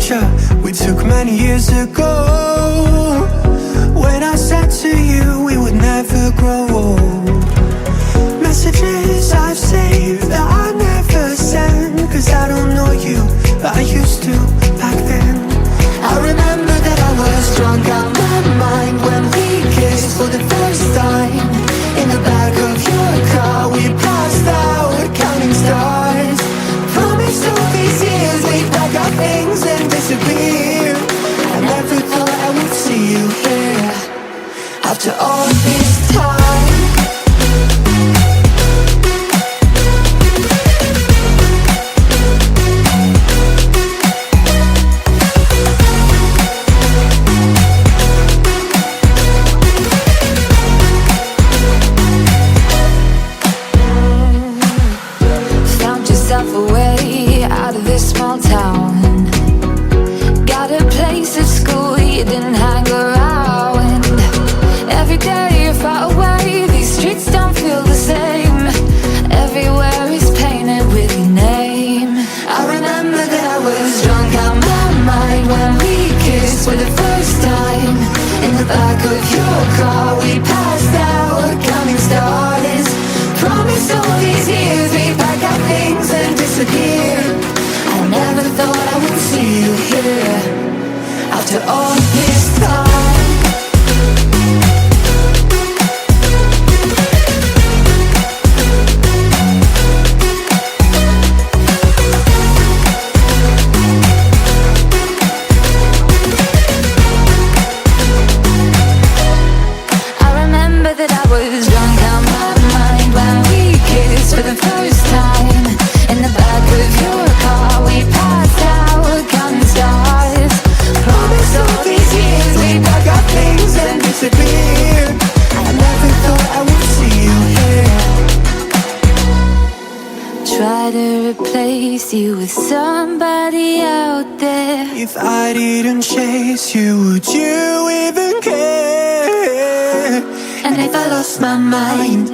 picture we took many years ago, when I said to you we would never grow old. Messages I've saved that I never send, 'cause I don't know you, but I used to back then. I remember that I was drunk out my mind when we kissed for the first time. In the back of your car we passed out counting stars. Promised all these years we'd pack our things and disappear. I never thought I would see you here after all this time. Away out of this small town, got a place at school you didn't hang around. Every day you're far away, these streets don't feel the same. Everywhere is painted with your name. I remember that I was drunk out my mind when we kissed for the first time. In the back of your car we passed out counting stars. Promised all these years we'd pack our things and disappear. I never thought I would see you here after all this time. I remember that I was drunk out my mind when we kissed for the first time. In the back of your car we passed out counting stars. Promised all these years we'd pack our things and disappear. I never thought I would see you here. Try to replace you with somebody out there. If I didn't chase you, would you even care? And if I lost my mind,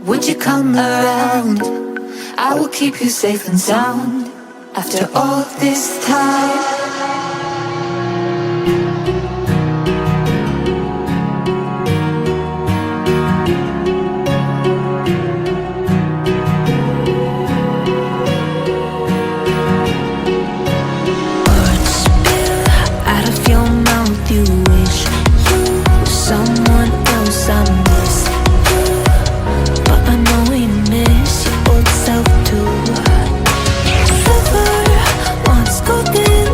would you come around? I will keep you safe and sound after all this time. Words spill out of your mouth, you wish you were someone else. I miss you, but I know we miss your old self too. Silver once golden,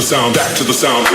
the sound, back to the sound.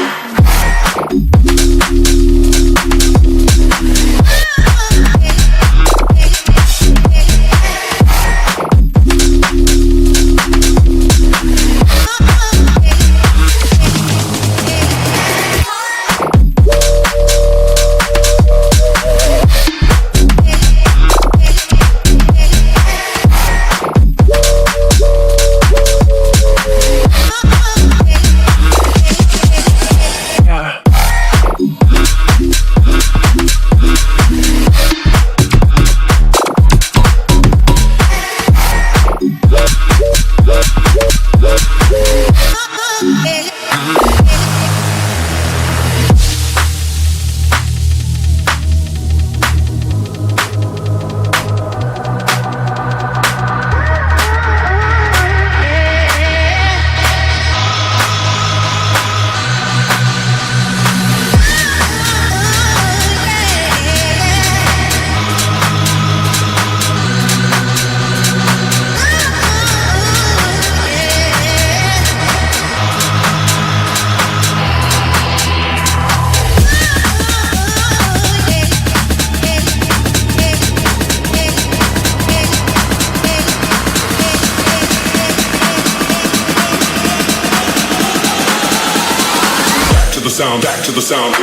Sound, back to the sound.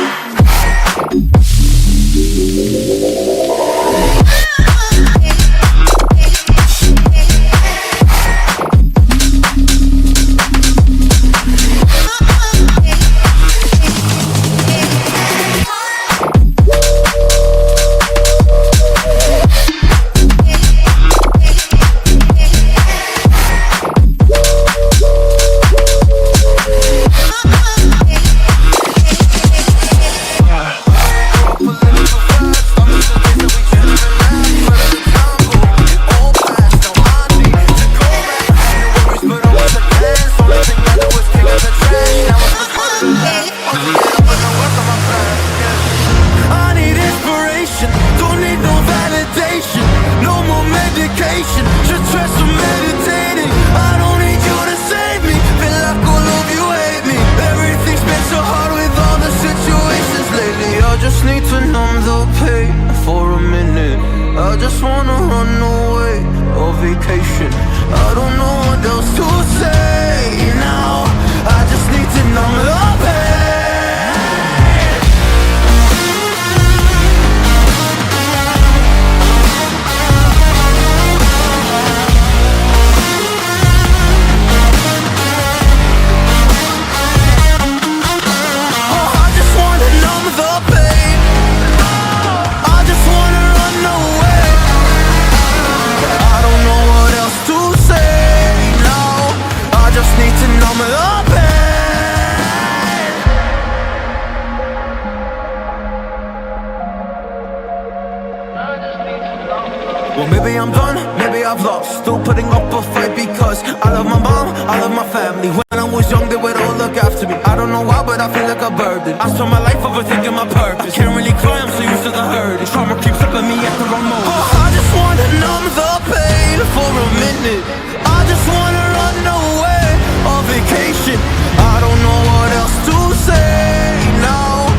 Well, maybe I'm done, maybe I've lost. Still putting up a fight because I love my mom, I love my family. When I was young, they would all look after me. I don't know why, but I feel like a burden. I spent my life overthinking my purpose. I can't really cry, I'm so used to the hurt. Trauma keeps up at me at the wrong moment. Oh, I just wanna numb the pain for a minute. I just wanna run away on vacation. I don't know what else to say now.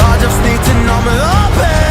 I just need to numb the pain.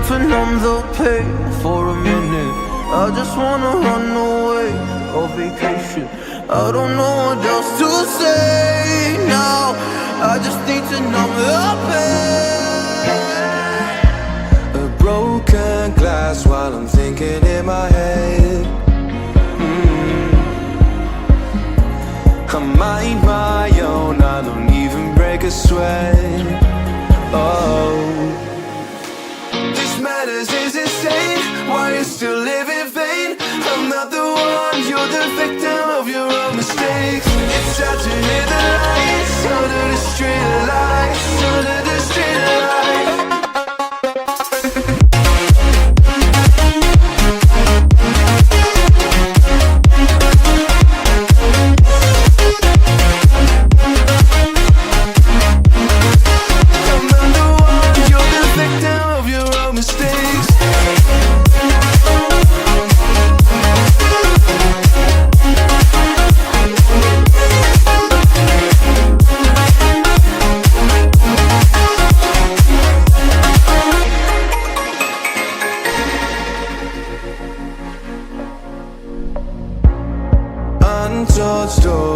To numb the pain for a minute. I just wanna run away on vacation. I don't know what else to say now. I just need to numb the pain. A broken glass while I'm thinking in my head. I mind my own, I don't even break a sweat. Oh, matters is insane. Why you still live in vain? I'm not the one, you're the victim of your own mistakes. It's sad to hear the lights under the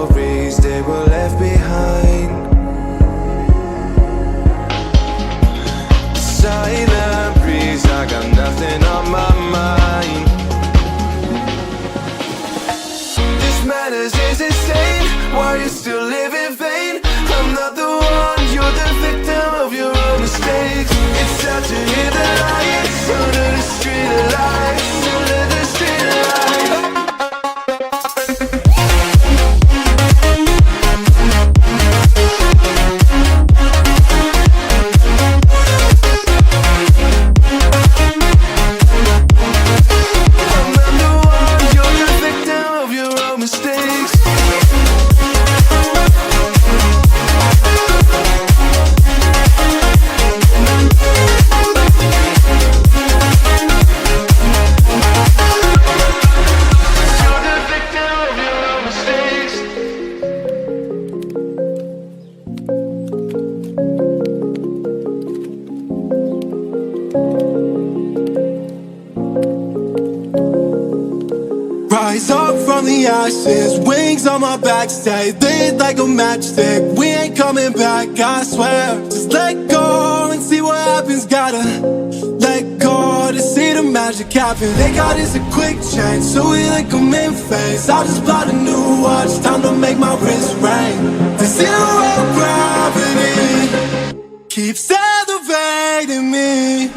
memories, they were left behind. Silent breeze, I got nothing on my mind. This madness is insane, why you still live in vain? I'm not the one, you're the victim of your own mistakes. It's sad to hear the lights under the street lights, under the street lights. Rise up from the ashes, wings on my back, stay lit like a matchstick. We ain't coming back, I swear. Just let go and see what happens. Gotta let go to see the magic happen. They got us a quick change, so we like them in phase. I just bought a new watch, time to make my wrist ring. The zero gravity keeps elevating me.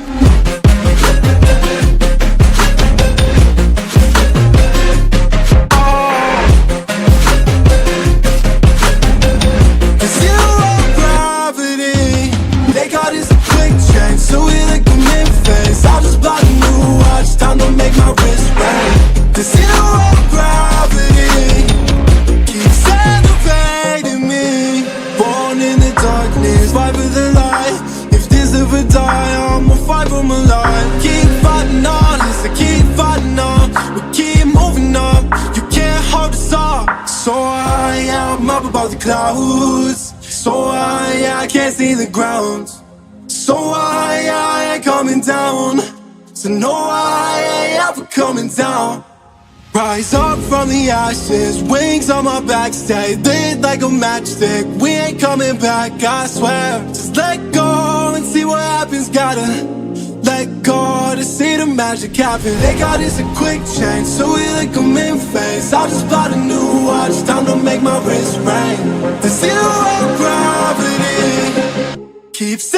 Clouds, so I can't see the ground. So I ain't coming down. So no, I ain't ever coming down. Rise up from the ashes, wings on my back, stay lit like a matchstick. We ain't coming back, I swear. Just let go and see what happens. Gotta let go to see the magic happen. They got us a quick change, so we like them in phase. I just bought a new watch, time to make my wrist ring. The zero gravity keeps